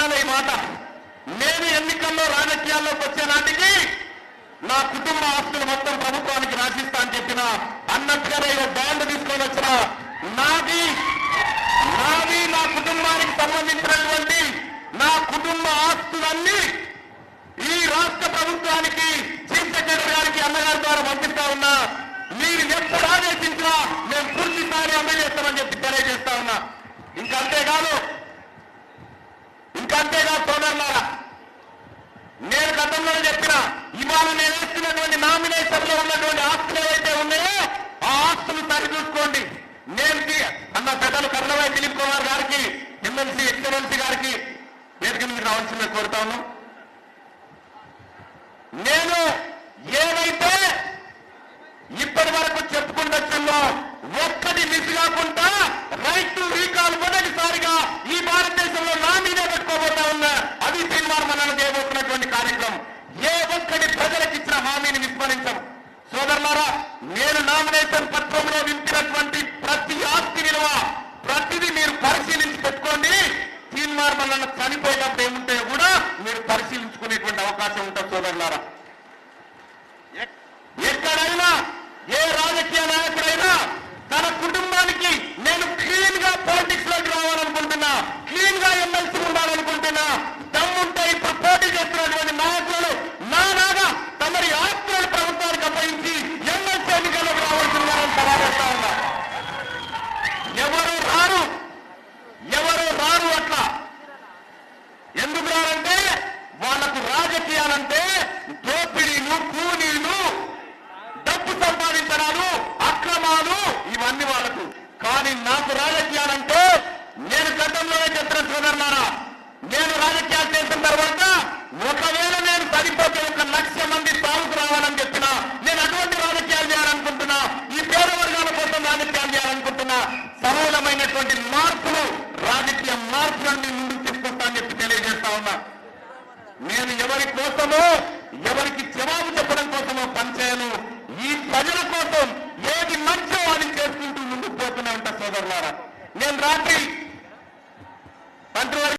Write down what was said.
వినాలి ఈ మాట. నేను ఎన్నికల్లో రాజకీయాల్లోకి వచ్చే నాటికి నా కుటుంబ ఆస్తులు మొత్తం ప్రభుత్వానికి రాసిస్తా అని చెప్పిన అన్నట్టుగానే బాండ్ తీసుకొని వచ్చిన నాది నా కుటుంబానికి సంబంధించినటువంటి నా కుటుంబ ఆస్తులన్నీ ఈ రాష్ట్ర ప్రభుత్వానికి చీఫ్ సెక్రటరీ గారికి అన్నగారి ద్వారా పంపిస్తా ఉన్నా. మీరు ఎప్పుడు ఆదేశించినా మేము పూర్తి స్థాయి అమలు చేస్తామని చెప్పి తెలియజేస్తా ఉన్నా. ఇంకంతేకాదు సోదరులారా, నేను గతంలో చెప్పిన ఇవాళ నేను వేస్తున్నటువంటి నామినేషన్ లో ఉన్నటువంటి ఆస్తులు ఏవైతే ఉన్నాయో ఆ ఆస్తులు సరిచూసుకోండి. నేను అన్న పెద్దలు కర్ణవాయి దిలీప్ కుమార్ గారికి, ఎమ్మెల్సీ ఎక్సలెన్సీ గారికి వేదిక మీద రావాల్సిందే కోరుతా ఉన్నాం. నేను ఏదైతే ఇప్పటి వరకు చెప్పుకుంటూ ఒక్కటి మిస్ కాకుండా రైట్ టు రీకాల్ మొదటిసారిగా ఈ భారతదేశంలో నా మీదే పెట్టుకోబోతా ఉన్నా. అది తీర్మానం చేయబోతున్నటువంటి కార్యక్రమం. ఏ ఒక్కటి ప్రజలకు ఇచ్చిన హామీని విస్మరించం. సోదరులారా, నేను నామినేషన్ పత్రంలో నింపినటువంటి ప్రతి ఆస్తి విలువ ప్రతిదీ మీరు పరిశీలించి పెట్టుకోండి. తీర్మానం చనిపోయేటప్పుడు ఏముంటాయో కూడా మీరు పరిశీలించుకునేటువంటి అవకాశం ఉంటుంది. సోదరులారా, ఎక్కడైనా ఏ రాజకీయ నాయకుడైనా తన కుటుంబానికి నేను క్లీన్ గా పాలిటిక్స్ లోకి రావాలనుకుంటున్నా, క్లీన్ గా ఎమ్మెల్సీ ఉండాలనుకుంటున్నా, దమ్ముంటే ఇప్పుడు పోటీ చేస్తున్నటువంటి నాయకులు నాగా తమరి ఆస్తులను ప్రభుత్వానికి అప్పగించి ఎమ్మెల్సీ ఎన్నికల్లోకి రావాల్సిందని సవాలేస్తా ఉన్నా. ఎవరు రారు అట్లా. ఎందుకు రారంటే వాళ్లకు రాజకీయాలంటే దోపిడీలు, కూలీలు, డబ్బు సంపాదించడాలు, అక్రమాలు ఇవన్నీ వాళ్లకు. కానీ నాకు రాజకీయాలంటే నేను గతంలోనే చెప్తున్న సోదరులారా, నేను రాజకీయ